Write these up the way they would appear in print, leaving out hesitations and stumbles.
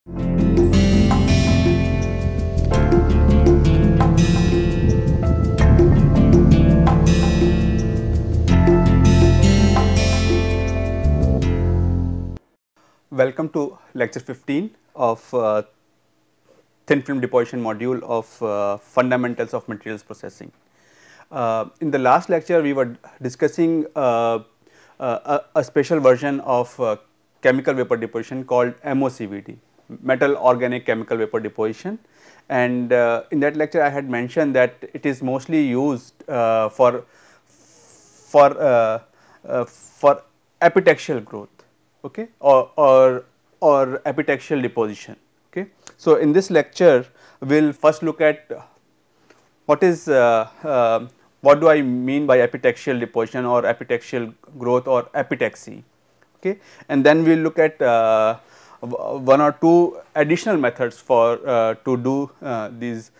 Welcome to lecture 15 of thin film deposition module of fundamentals of materials processing. In the last lecture we were discussing a special version of chemical vapor deposition called MOCVD, metal organic chemical vapor deposition, and in that lecture I had mentioned that it is mostly used for epitaxial growth, okay, or epitaxial deposition. Okay. So, in this lecture we will first look at what is what do I mean by epitaxial deposition or epitaxial growth or epitaxy, okay, and then we will look at one or two additional methods for to do these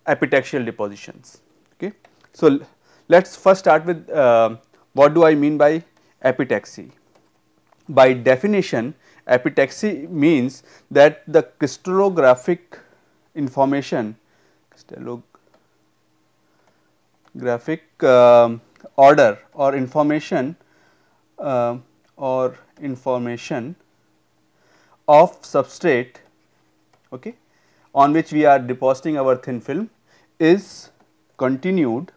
epitaxial depositions. Okay. So, let us first start with what do I mean by epitaxy. By definition, epitaxy means that the crystallographic information, order or information of substrate, okay, on which we are depositing our thin film is continued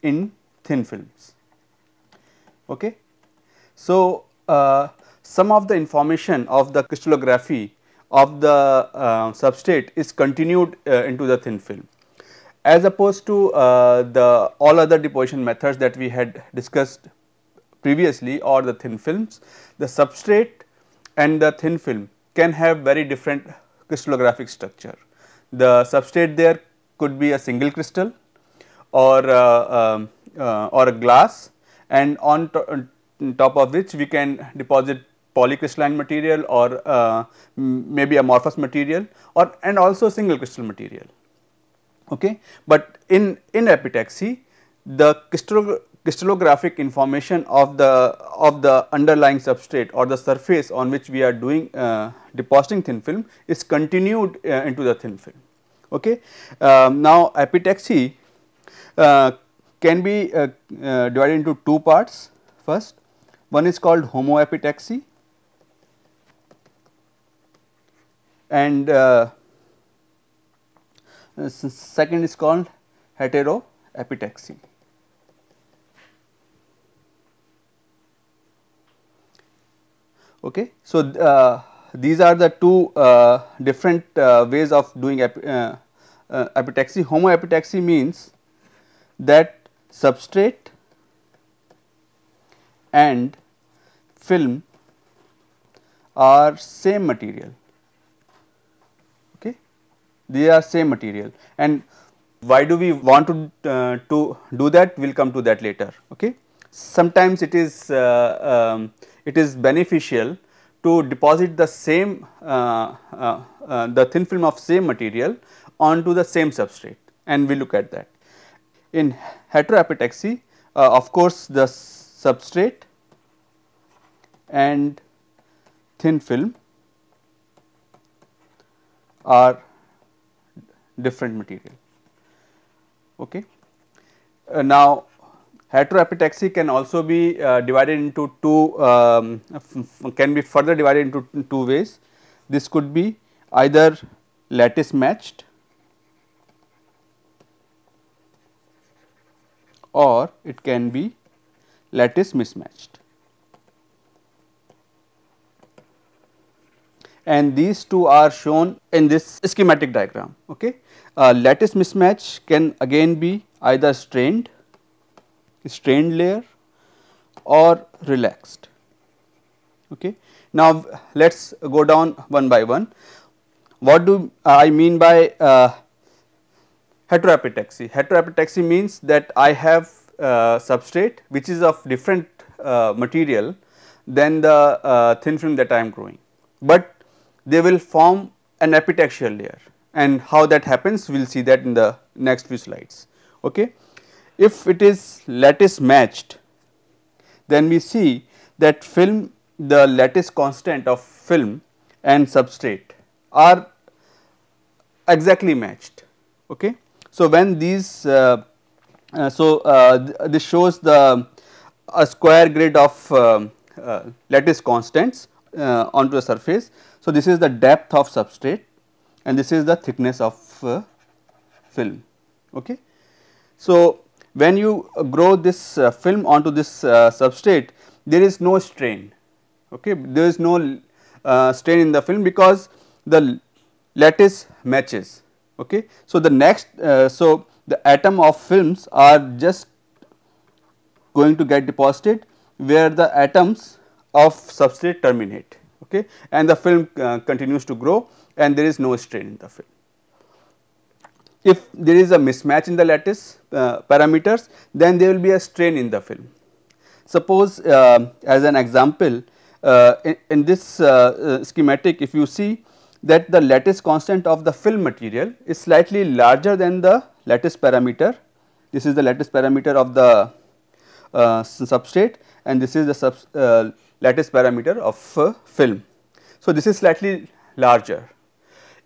in thin films. Okay. So, some of the information of the crystallography of the substrate is continued into the thin film, as opposed to the all other deposition methods that we had discussed previously, or the thin films. The substrate and the thin film can have very different crystallographic structure. The substrate there could be a single crystal or a glass, and on top of which we can deposit polycrystalline material or maybe amorphous material, or and also single crystal material. Okay. But in epitaxy, the crystallographic information of the underlying substrate or the surface on which we are doing depositing thin film is continued into the thin film. Okay. Now, epitaxy can be divided into two parts. First, one is called homoepitaxy, and second is called heteroepitaxy. Okay. So, these are the two different ways of doing epitaxy. Homoepitaxy means that substrate and film are same material. Okay. They are same material, and why do we want to do that? We will come to that later. Okay. Sometimes it is beneficial to deposit the same the thin film of same material onto the same substrate, and we look at that. In heteroepitaxy, of course, the substrate and thin film are different material. Okay. Now, heteroepitaxy can also be divided into two, can be further divided into two ways. This could be either lattice matched or it can be lattice mismatched, and these two are shown in this schematic diagram. Okay. Lattice mismatch can again be either strained layer or relaxed. Okay. Now, let us go down one by one. What do I mean by heteroepitaxy? Heteroepitaxy means that I have substrate which is of different material than the thin film that I am growing, but they will form an epitaxial layer, and how that happens we will see that in the next few slides. Okay. If it is lattice matched, then we see that film the lattice constant of film and substrate are exactly matched. Okay. So, when these this shows the a square grid of lattice constants onto the surface. So, this is the depth of substrate and this is the thickness of film. Okay. So, when you grow this film onto this substrate, there is no strain. Okay. There is no strain in the film because the lattice matches. Okay. So, the next so the atom of films are just going to get deposited where the atoms of substrate terminate, okay, and the film continues to grow and there is no strain in the film. If there is a mismatch in the lattice parameters, then there will be a strain in the film. Suppose as an example, in this schematic, if you see that the lattice constant of the film material is slightly larger than the lattice parameter. This is the lattice parameter of the substrate and this is the lattice parameter of film. So, this is slightly larger.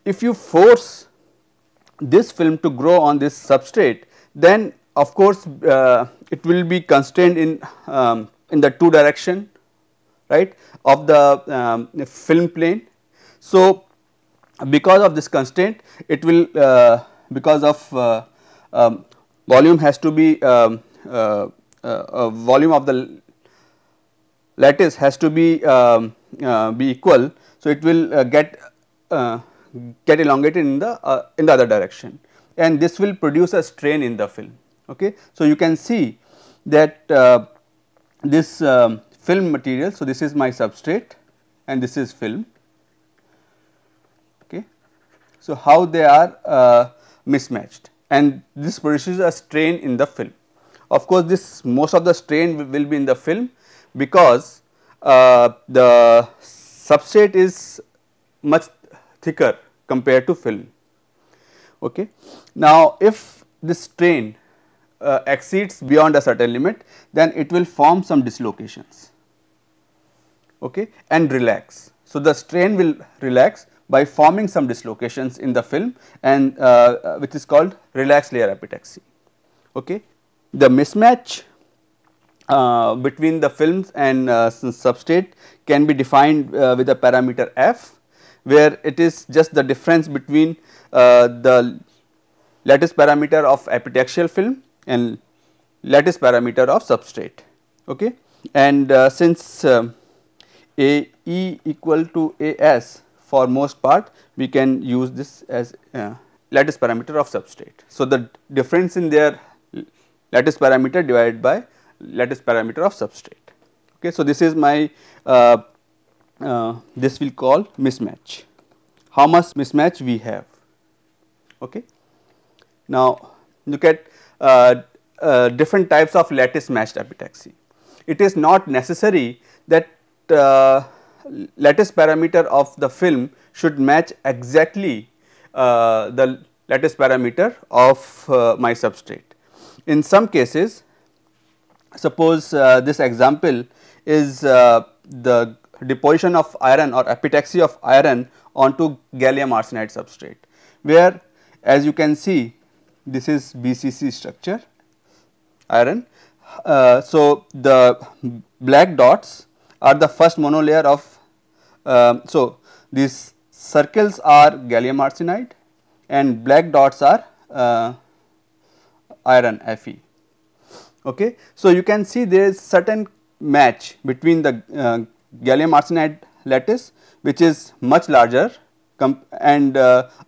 If you force this film to grow on this substrate, then of course, it will be constrained in the two direction, right, of the film plane. So, because of this constraint, it will because of volume has to be volume of the lattice has to be equal. So, it will get elongated in the other direction and this will produce a strain in the film. Okay. So, you can see that this film material. So, this is my substrate and this is film. Okay. So, how they are mismatched and this produces a strain in the film. Of course, this most of the strain will be in the film because the substrate is much thicker compared to film. Okay. Now, if this strain exceeds beyond a certain limit, then it will form some dislocations, okay, and relax. So, the strain will relax by forming some dislocations in the film and which is called relaxed layer epitaxy. Okay. The mismatch between the films and substrate can be defined with a parameter f, where it is just the difference between the lattice parameter of epitaxial film and lattice parameter of substrate. Okay. And since A E equal to A S for most part, we can use this as lattice parameter of substrate. So, the difference in their lattice parameter divided by lattice parameter of substrate. Okay. So, this is my this we will call mismatch. How much mismatch we have. Okay. Now, look at different types of lattice matched epitaxy. It is not necessary that lattice parameter of the film should match exactly the lattice parameter of my substrate. In some cases, suppose this example is the deposition of iron or epitaxy of iron onto gallium arsenide substrate, where as you can see this is BCC structure iron. So, the black dots are the first monolayer of so these circles are gallium arsenide and black dots are iron Fe. Okay. So, you can see there is certain match between the gallium arsenide lattice which is much larger and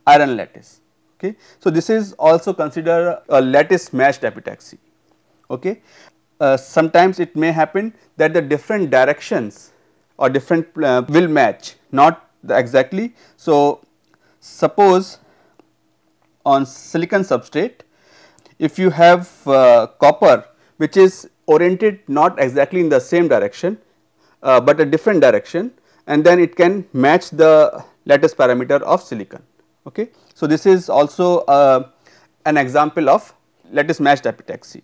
iron lattice. Okay. So, this is also considered a lattice matched epitaxy. Okay. Sometimes it may happen that the different directions or different will match, not exactly. So, suppose on silicon substrate, if you have copper which is oriented not exactly in the same direction, but a different direction, and then it can match the lattice parameter of silicon. Okay. So, this is also an example of lattice matched epitaxy,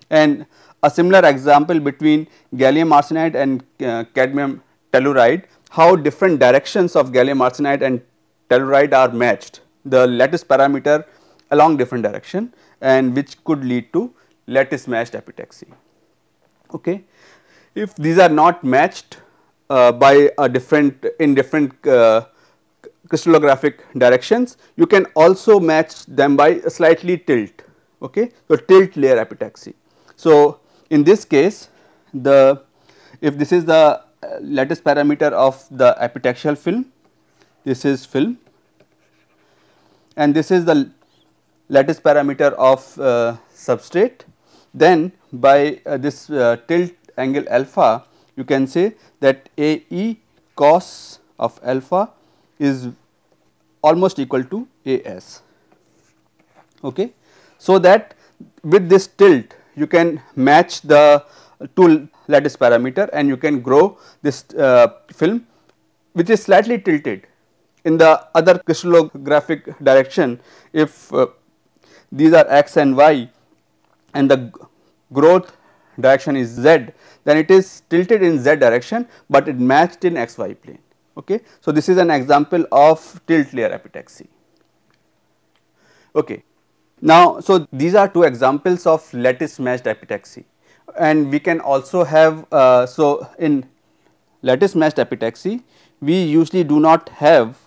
and a similar example between gallium arsenide and cadmium telluride, how different directions of gallium arsenide and telluride are matched, the lattice parameter along different direction, and which could lead to lattice matched epitaxy. Okay. If these are not matched by a different crystallographic directions, you can also match them by a slightly tilt. Okay. So, tilt layer epitaxy. So, in this case, the if this is the lattice parameter of the epitaxial film, this is film, and this is the lattice parameter of substrate, then by this tilt angle alpha, you can say that AE cos of alpha is almost equal to AS. Okay. So, that with this tilt you can match the two lattice parameter and you can grow this film which is slightly tilted. In the other crystallographic direction, if these are x and y and the growth direction is z, then it is tilted in z direction, but it matched in xy plane. Okay. So, this is an example of tilt layer epitaxy. Okay. Now, so these are two examples of lattice matched epitaxy, and we can also have so in lattice matched epitaxy we usually do not have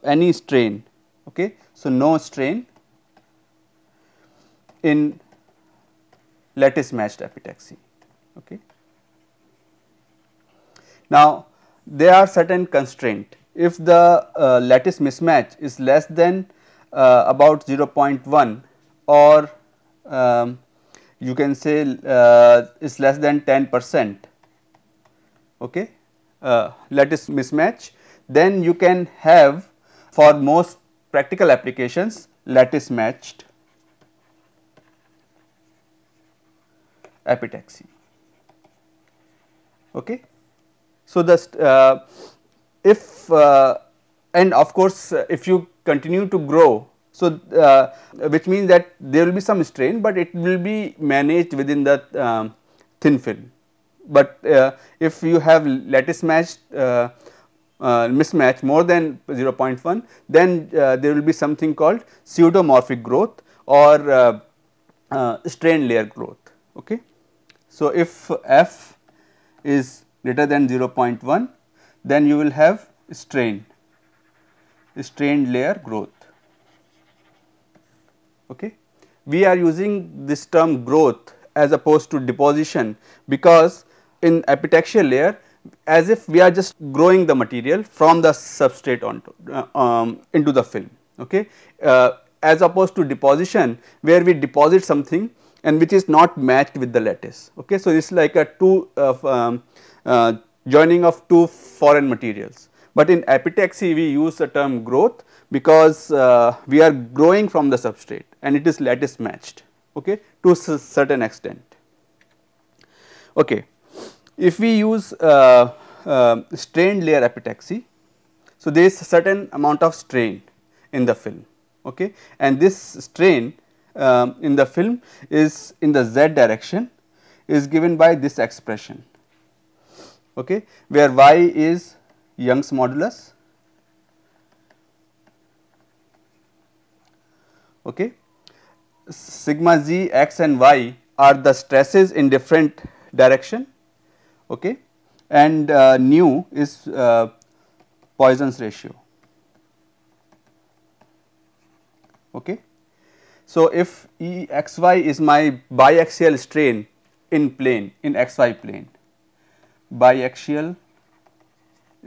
any strain. Okay. So, no strain in lattice matched epitaxy. Okay. Now, there are certain constraint. If the lattice mismatch is less than about 0.1 or you can say is less than 10%, okay, lattice mismatch, then you can have for most practical applications lattice matched epitaxy. Okay. So, the if and of course, if you continue to grow, so which means that there will be some strain, but it will be managed within the thin film. But if you have lattice matched mismatch more than 0.1, then there will be something called pseudomorphic growth or strain layer growth. Okay. So, if f is greater than 0.1, then you will have strained layer growth. Okay. We are using this term growth as opposed to deposition, because in epitaxial layer as if we are just growing the material from the substrate onto into the film. Okay. As opposed to deposition where we deposit something and which is not matched with the lattice. Okay. So, it is like a joining of two foreign materials, but in epitaxy we use the term growth because we are growing from the substrate and it is lattice matched, okay, to a certain extent. Okay. If we use strained layer epitaxy, so there is a certain amount of strain in the film, okay, and this strain in the film is in the z direction is given by this expression, okay, where y is Young's modulus, okay. Sigma z, x and y are the stresses in different direction, okay, and nu is Poisson's ratio. Okay. So, if E x y is my biaxial strain in plane, in xy plane, biaxial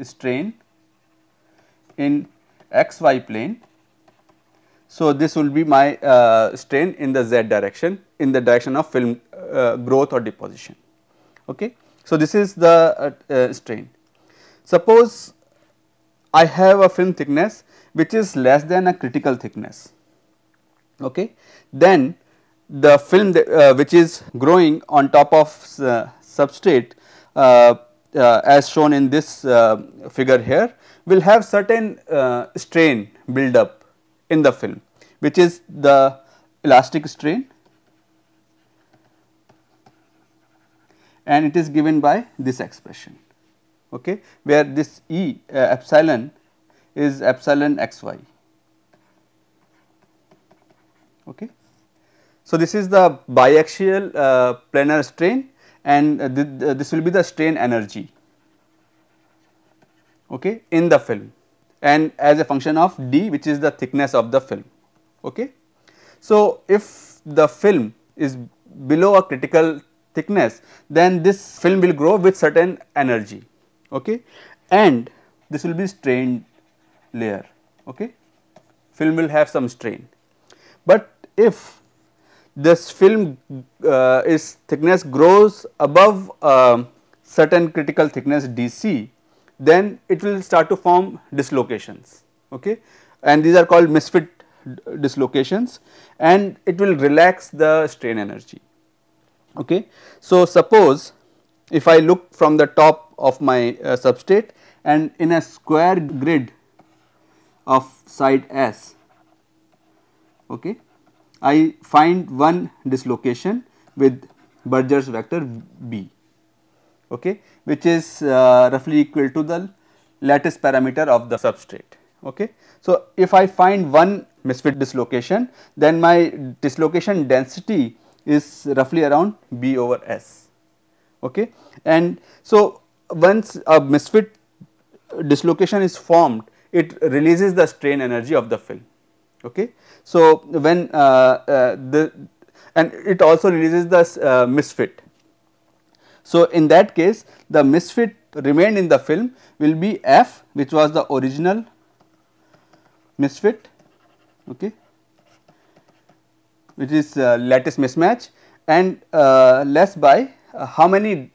strain in xy plane. So, this will be my strain in the z direction, in the direction of film growth or deposition. Okay. So, this is the strain. Suppose I have a film thickness which is less than a critical thickness, okay. Then the film which is growing on top of substrate as shown in this figure here will have certain strain build up in the film, which is the elastic strain, and it is given by this expression. okay, where this E epsilon is epsilon xy. Okay. So, this is the biaxial planar strain, and this will be the strain energy, okay, in the film, and as a function of d, which is the thickness of the film. Okay. So, if the film is below a critical thickness, then this film will grow with certain energy, okay, and this will be strained layer. Okay. Film will have some strain, but if this film its thickness grows above certain critical thickness dc, then it will start to form dislocations, okay, and these are called misfit dislocations, and it will relax the strain energy. Okay. So, suppose if I look from the top of my substrate, and in a square grid of side S, okay, I find one dislocation with Burgers vector B, okay, which is roughly equal to the lattice parameter of the substrate. Okay. So, if I find one misfit dislocation, then my dislocation density is roughly around B over S. Okay. And so, once a misfit dislocation is formed, it releases the strain energy of the film. Okay. So, when and it also releases the misfit. So, in that case the misfit remained in the film will be F, which was the original misfit, okay, which is lattice mismatch, and less by how many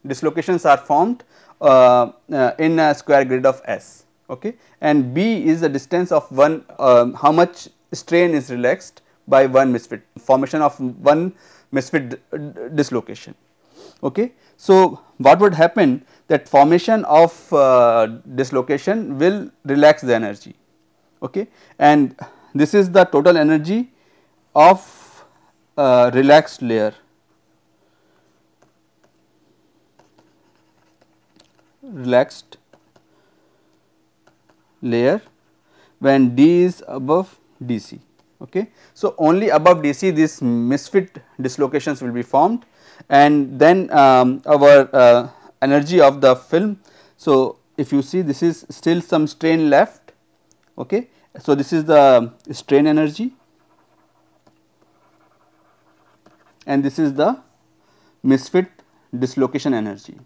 dislocations are formed in a square grid of S, okay, and B is the distance of one how much strain is relaxed by one misfit, formation of one misfit dislocation. Okay. So, what would happen, that formation of dislocation will relax the energy, okay, and this is the total energy of relaxed layer, relaxed layer when D is above DC. Okay. So, only above DC these misfit dislocations will be formed, and then our energy of the film. So, if you see, this is still some strain left. Okay. So, this is the strain energy, and this is the misfit dislocation energy.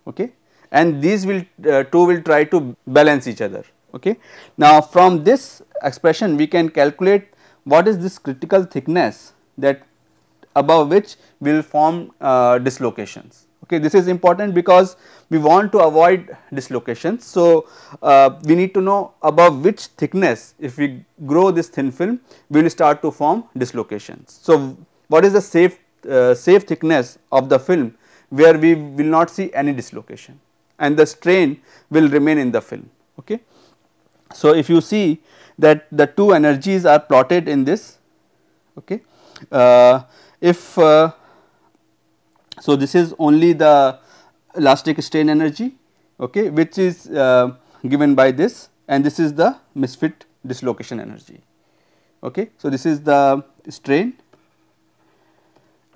Okay. And these will two will try to balance each other. Okay. Now, from this expression we can calculate what is this critical thickness that above which we will form dislocations. Okay. This is important because we want to avoid dislocations. So, we need to know above which thickness, if we grow this thin film, we will start to form dislocations. So, what is the safe thickness of the film where we will not see any dislocation, and the strain will remain in the film. Okay. So, if you see that the two energies are plotted in this, okay, so this is only the elastic strain energy, okay, which is given by this, and this is the misfit dislocation energy. Okay. So, this is the strain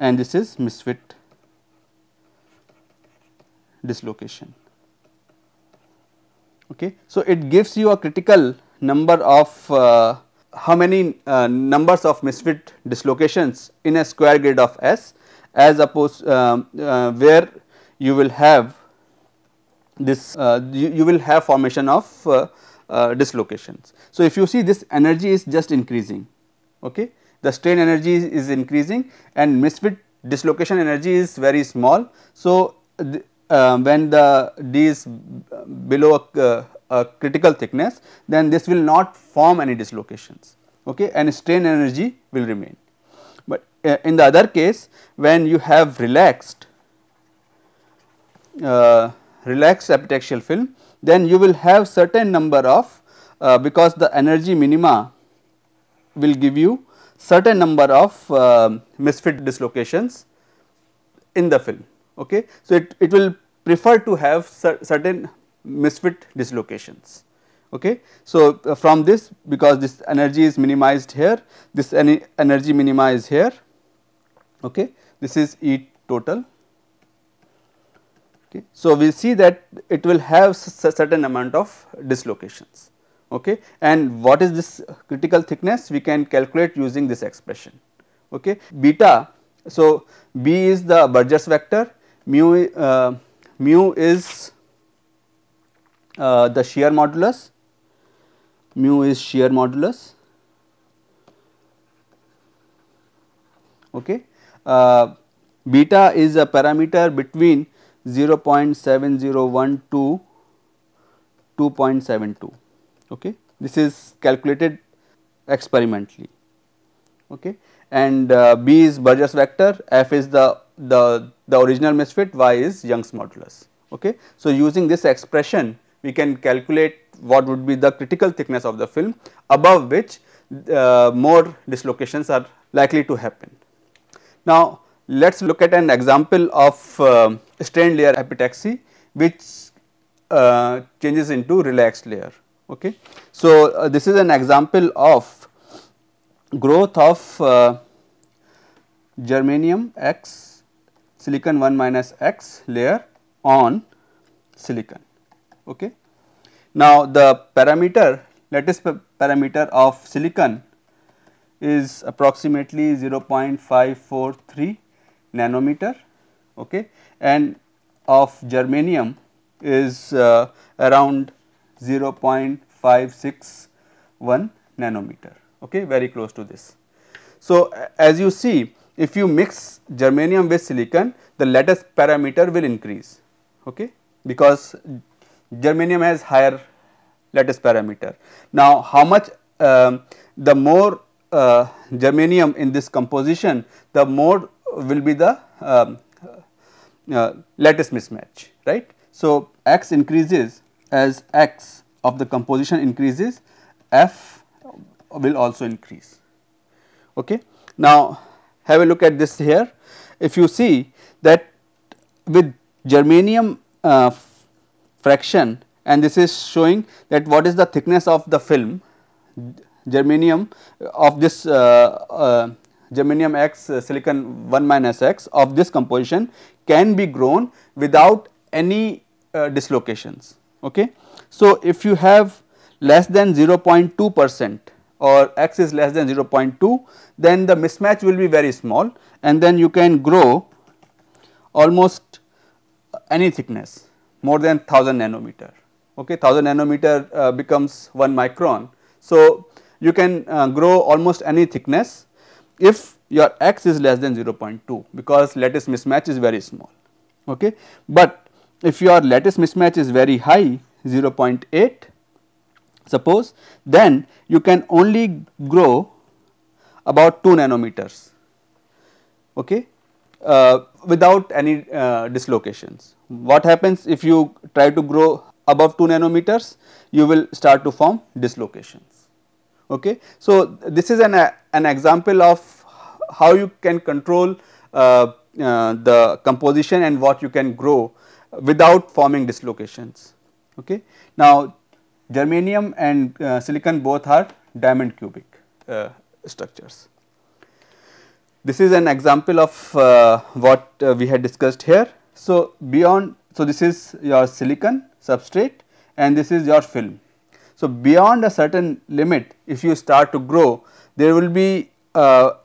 and this is misfit dislocation. Okay. So, it gives you a critical number of how many numbers of misfit dislocations in a square grid of S, as opposed where you will have this you will have formation of dislocations. So, if you see, this energy is just increasing, okay, the strain energy is increasing and misfit dislocation energy is very small. So, when the D is below a critical thickness, then this will not form any dislocations, okay, and strain energy will remain. But in the other case, when you have relaxed epitaxial film, then you will have certain number of because the energy minima will give you certain number of misfit dislocations in the film. Okay. So, it will prefer to have certain misfit dislocations. Okay. So, from this, because this energy is minimized here, this energy minimized here. Okay. This is E total. Okay. So, we see that it will have certain amount of dislocations. Okay. And what is this critical thickness? We can calculate using this expression. Okay. Beta, so B is the Burgers vector, mu is the shear modulus, mu is shear modulus. Okay. Beta is a parameter between 0.701 to 2.72. Okay. This is calculated experimentally. Okay. And B is Burgers vector, F is the original misfit, Y is Young's modulus. Okay. So, using this expression we can calculate what would be the critical thickness of the film, above which more dislocations are likely to happen. Now, let us look at an example of strained layer epitaxy, which changes into relaxed layer. Okay. So, this is an example of growth of germanium X silicon 1 minus X layer on silicon. Okay. Now, the parameter, lattice parameter of silicon is approximately 0.543 nanometer, okay, and of germanium is around 0.561 nanometer, okay, very close to this. So, as you see, if you mix germanium with silicon, the lattice parameter will increase, okay, because germanium has higher lattice parameter. Now, how much the more germanium in this composition, the more will be the lattice mismatch, right. So, X increases as X of the composition increases, F will also increase. Okay. Now, have a look at this here. If you see that with germanium fraction, and this is showing that what is the thickness of the film, germanium of this germanium X silicon 1 minus X of this composition can be grown without any dislocations. Okay. So, if you have less than 0.2% or X is less than 0.2, then the mismatch will be very small, and then you can grow almost any thickness more than 1000 nanometer. Okay, 1000 nanometer becomes 1 micron. So, you can grow almost any thickness if your X is less than 0.2, because lattice mismatch is very small. Okay. But if your lattice mismatch is very high, 0.8 suppose, then you can only grow about 2 nanometers, okay, without any dislocations. What happens if you try to grow above 2 nanometers? You will start to form dislocations. Okay. So, this is an example of how you can control the composition and what you can grow without forming dislocations. Okay. Now, germanium and silicon both are diamond cubic structures. This is an example of what we had discussed here. So, beyond, so this is your silicon substrate and this is your film. So, beyond a certain limit, if you start to grow, there will be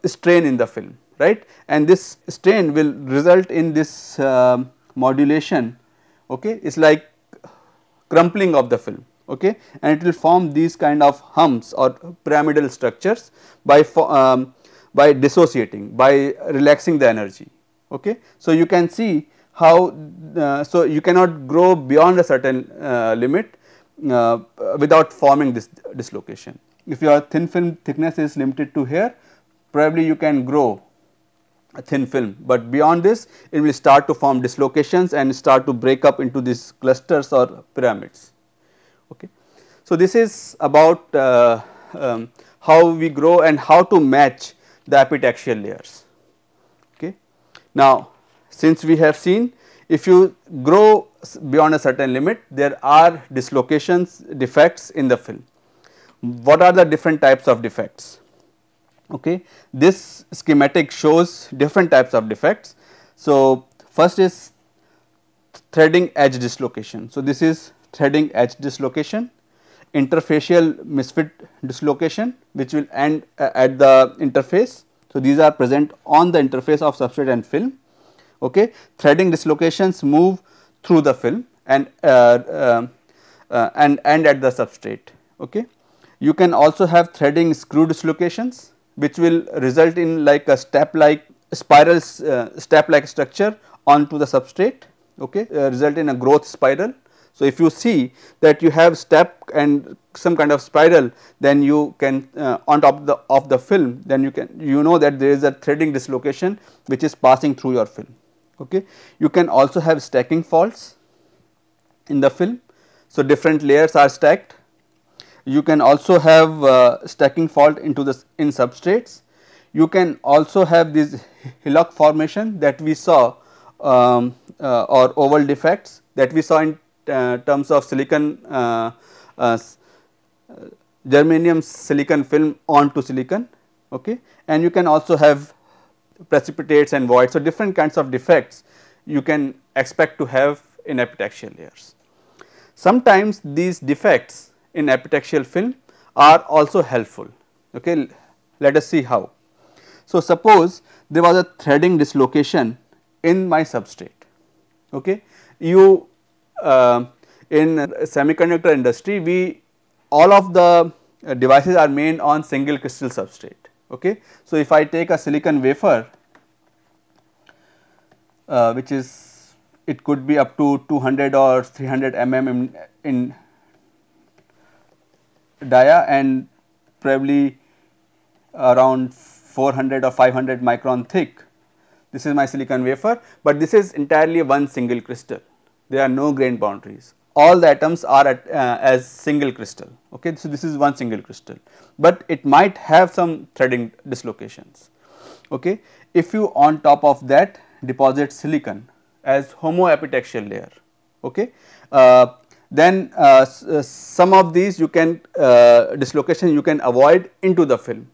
strain in the film, right, and this strain will result in this modulation, okay, it is like crumpling of the film, okay, and it will form these kind of humps or pyramidal structures by dissociating, by relaxing the energy. Okay. So, you can see how so you cannot grow beyond a certain limit without forming this dislocation. If your thin film thickness is limited to here, probably you can grow a thin film, but beyond this it will start to form dislocations and start to break up into these clusters or pyramids. Okay. So, this is about how we grow and how to match the epitaxial layers. Okay. Now, since we have seen, if you grow beyond a certain limit, there are dislocations, defects in the film. What are the different types of defects? Okay. This schematic shows different types of defects. So, first is threading edge dislocation. So, this is threading edge dislocation, interfacial misfit dislocation which will end at the interface. So, these are present on the interface of substrate and film. Okay. Threading dislocations move through the film and end at the substrate. Okay. You can also have threading screw dislocations which will result in like a step like spiral step like structure onto the substrate, okay, result in a growth spiral. So, if you see that you have step and some kind of spiral, then you can on top of the film, then you know that there is a threading dislocation which is passing through your film. Okay. You can also have stacking faults in the film. So, different layers are stacked. You can also have stacking fault into in substrates. You can also have this hillock formation that we saw or oval defects that we saw in terms of silicon germanium silicon film onto silicon, okay. And you can also have precipitates and voids. So, different kinds of defects you can expect to have in epitaxial layers. Sometimes these defects in epitaxial film are also helpful, okay. Let us see how. So, suppose there was a threading dislocation in my substrate, okay. You in semiconductor industry, we all of the devices are made on single crystal substrate, okay. So, if I take a silicon wafer which is, it could be up to 200 or 300 mm in dia and probably around 400 or 500 micron thick. This is my silicon wafer, but this is entirely one single crystal. There are no grain boundaries. All the atoms are at as single crystal, okay. So, this is one single crystal, but it might have some threading dislocations, okay. If you on top of that deposit silicon as homoepitaxial layer, okay, then some of these you can dislocation you can avoid into the film,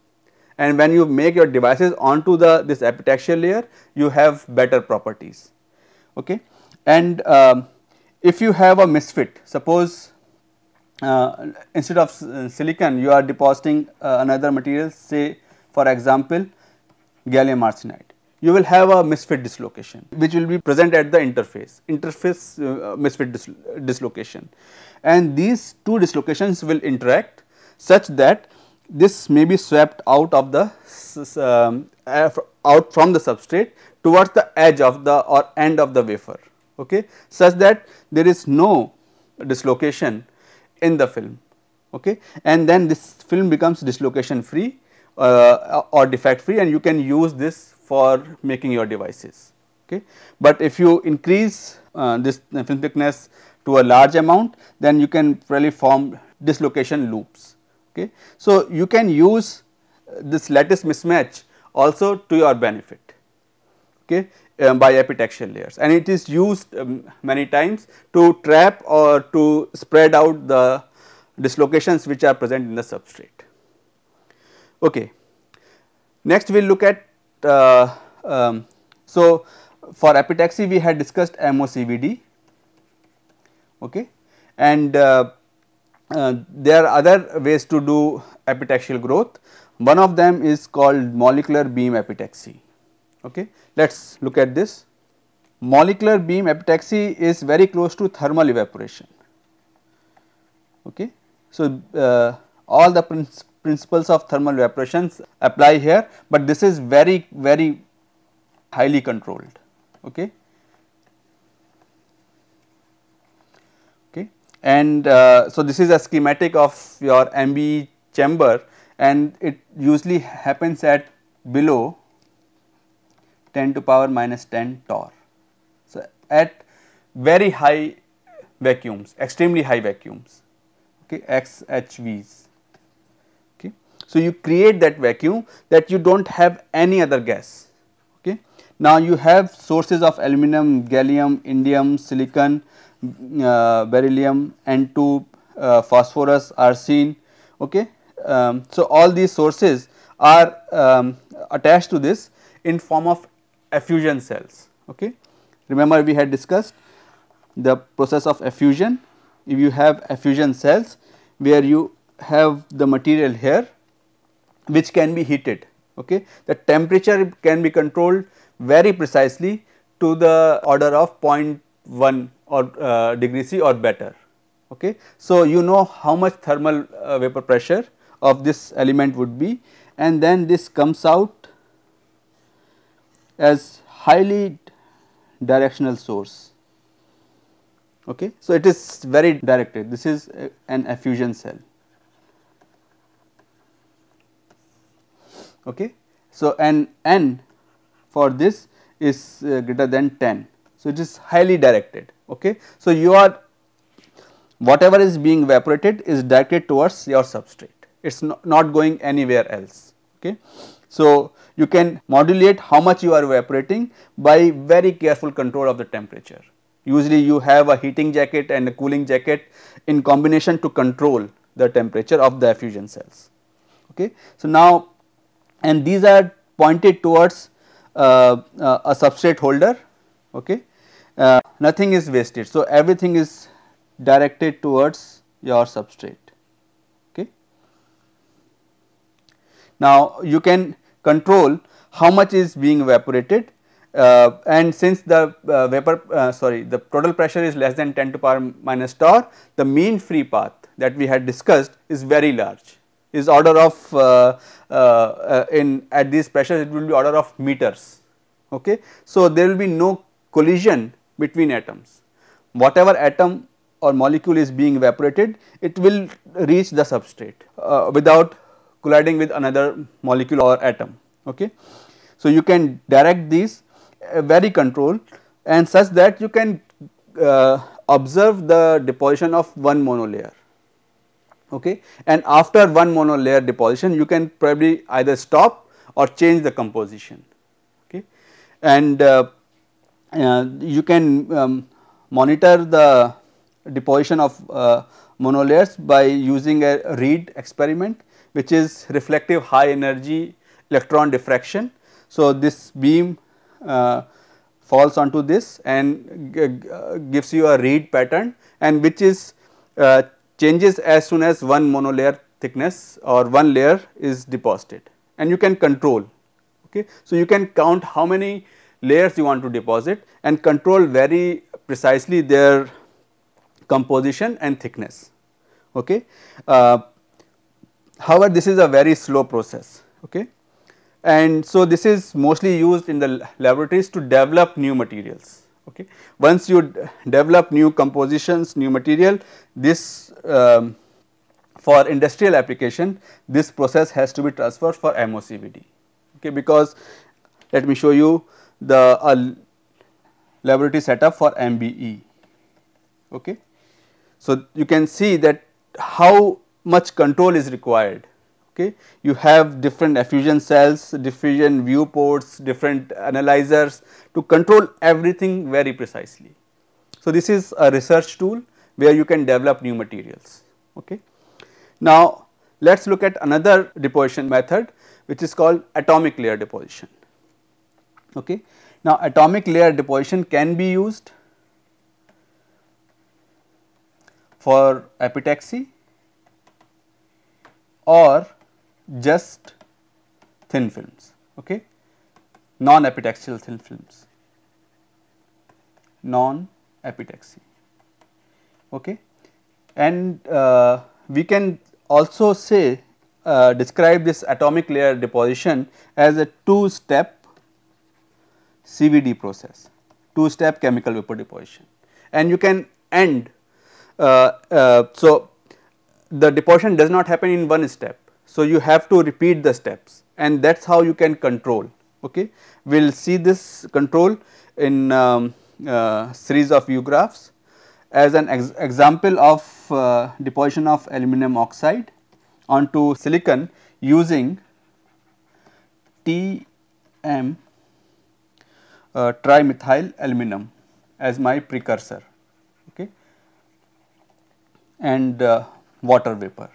and when you make your devices onto this epitaxial layer, you have better properties, okay. And if you have a misfit, suppose instead of silicon you are depositing another material, say for example gallium arsenide, you will have a misfit dislocation which will be present at the interface misfit dislocation, and these two dislocations will interact such that this may be swept out of the out from the substrate towards the edge of the or end of the wafer, okay, such that there is no dislocation in the film, okay. And then this film becomes dislocation free or defect free, and you can use this for making your devices, okay. But if you increase this film thickness to a large amount, then you can really form dislocation loops, okay. So, you can use this lattice mismatch also to your benefit, okay, by epitaxial layers, and it is used many times to trap or to spread out the dislocations which are present in the substrate, okay. Next we will look at so for epitaxy we had discussed MOCVD, okay, and there are other ways to do epitaxial growth. One of them is called molecular beam epitaxy, okay. Let us look at this. Molecular beam epitaxy is very close to thermal evaporation, okay. So, all the principles of thermal evaporations apply here, but this is very highly controlled, okay. And so, this is a schematic of your MBE chamber, and it usually happens at below 10 to power minus 10 torr. So, at very high vacuums, extremely high vacuums, okay, XHVs, okay. So, you create that vacuum that you do not have any other gas, okay. Now you have sources of aluminum, gallium, indium, silicon, beryllium, N2, phosphorus, arsen. Okay. So all these sources are attached to this in form of effusion cells. Okay. Remember we had discussed the process of effusion. If you have effusion cells where you have the material here which can be heated, okay. The temperature can be controlled very precisely to the order of 0.1 or degree C or better. Okay. So, you know how much thermal vapor pressure of this element would be, and then this comes out as highly directional source. Okay. So, it is very directed, this is an effusion cell. Okay. So, and N for this is greater than 10. So, it is highly directed. Okay. So, you are whatever is being evaporated is directed towards your substrate, it is not going anywhere else. Okay. So, you can modulate how much you are evaporating by very careful control of the temperature. Usually you have a heating jacket and a cooling jacket in combination to control the temperature of the effusion cells. Okay. So, now and these are pointed towards a substrate holder. Okay. Nothing is wasted. So, everything is directed towards your substrate. Okay. Now, you can control how much is being evaporated, and since the the total pressure is less than 10 to the power minus torr, the mean free path that we had discussed is very large, is order of at these pressures it will be order of meters. Okay. So, there will be no collision between atoms, whatever atom or molecule is being evaporated, it will reach the substrate without colliding with another molecule or atom. Okay. So, you can direct these very controlled and such that you can observe the deposition of one monolayer. Okay. And after one monolayer deposition you can probably either stop or change the composition. Okay. And you can monitor the deposition of monolayers by using a Reed experiment, which is reflective high energy electron diffraction. So, this beam falls onto this and gives you a Reed pattern, and which is changes as soon as one monolayer thickness or one layer is deposited, and you can control. Okay. So, you can count how many layers you want to deposit and control very precisely their composition and thickness. Okay. However, this is a very slow process. Okay. And so, this is mostly used in the laboratories to develop new materials. Okay. Once you develop new compositions, new material, this for industrial application, this process has to be transferred for MOCVD. Okay. Because let me show you the laboratory setup for MBE. Okay. So, you can see that how much control is required. Okay. You have different effusion cells, diffusion viewports, different analyzers to control everything very precisely. So, this is a research tool where you can develop new materials. Okay. Now, let us look at another deposition method, which is called atomic layer deposition. Okay. Now, atomic layer deposition can be used for epitaxy or just thin films, okay, non-epitaxial thin films, non-epitaxy. Okay. And we can also say describe this atomic layer deposition as a two-step CVD process, two-step chemical vapor deposition, and you can end. So, the deposition does not happen in one step. So, you have to repeat the steps, and that is how you can control. Okay. We will see this control in series of view graphs as an example of deposition of aluminum oxide onto silicon using TM trimethyl aluminum as my precursor, okay, and water vapor.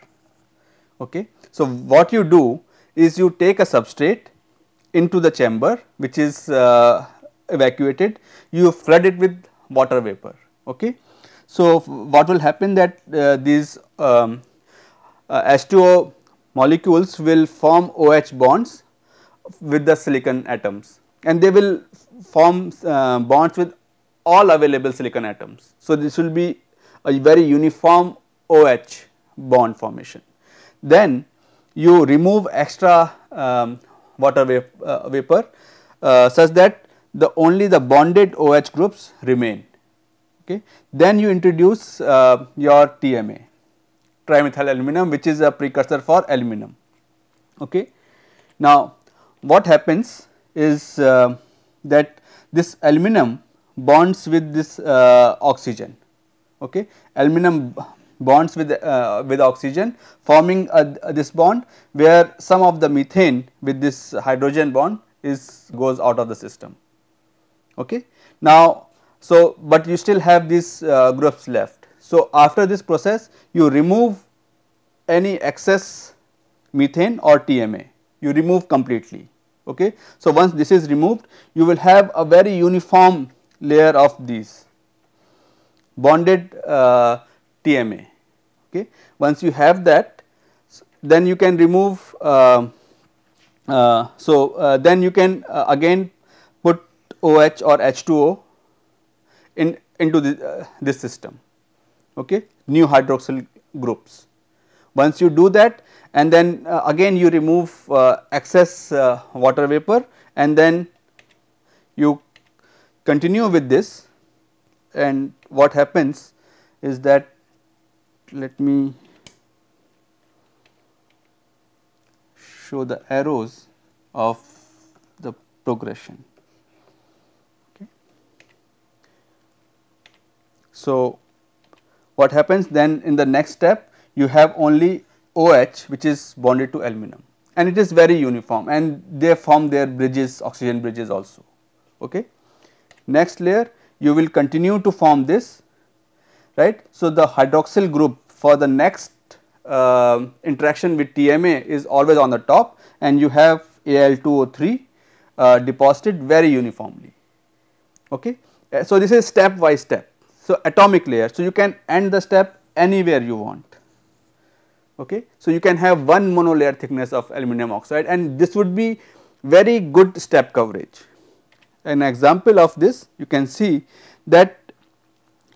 Okay. So, what you do is you take a substrate into the chamber which is evacuated, you flood it with water vapor. Okay. So, what will happen that these H2O molecules will form OH bonds with the silicon atoms, and they will form bonds with all available silicon atoms. So, this will be a very uniform OH bond formation. Then you remove extra water vapor such that only the bonded OH groups remain. Okay. Then you introduce your TMA, trimethyl aluminum, which is a precursor for aluminum. Okay. Now, what happens is that this aluminum bonds with this oxygen. Okay. Aluminum bonds with oxygen, forming this bond where some of the methane with this hydrogen bond goes out of the system. Okay. Now, so but you still have these groups left. So, after this process you remove any excess methane or TMA, you remove completely. Okay. So, once this is removed, you will have a very uniform layer of these bonded TMA. Okay. Once you have that, then you can remove then you can again put OH or H2O into this system, okay, new hydroxyl groups. Once you do that, and then again you remove excess water vapor, and then you continue with this, and what happens is that, let me show the arrows of the progression. Okay. So, what happens then in the next step, you have only OH which is bonded to aluminum, and it is very uniform, and they form their bridges, oxygen bridges also. Okay. Next layer, you will continue to form this, right. So, the hydroxyl group for the next interaction with TMA is always on the top, and you have Al2O3 deposited very uniformly. Okay. So, this is step by step. So, atomic layer. So, you can end the step anywhere you want. Okay. So, you can have one monolayer thickness of aluminum oxide, and this would be very good step coverage. An example of this, you can see that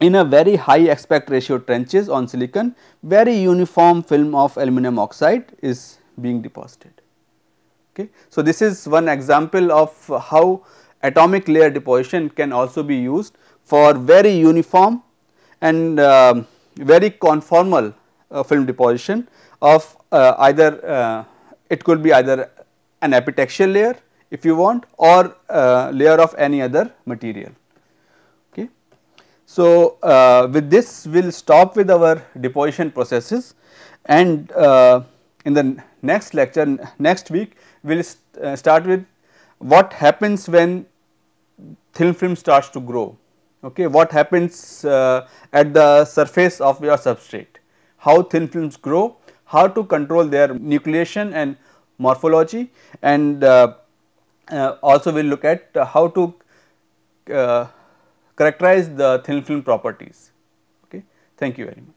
in a very high aspect ratio trenches on silicon, very uniform film of aluminum oxide is being deposited. Okay. So, this is one example of how atomic layer deposition can also be used for very uniform and very conformal film deposition of either it could be either an epitaxial layer if you want, or layer of any other material. Okay. So, with this we will stop with our deposition processes, and in the next lecture, next week, we will start with what happens when thin film starts to grow. Okay. What happens at the surface of your substrate, how thin films grow, how to control their nucleation and morphology, and also we will look at how to characterize the thin film properties. Okay. Thank you very much.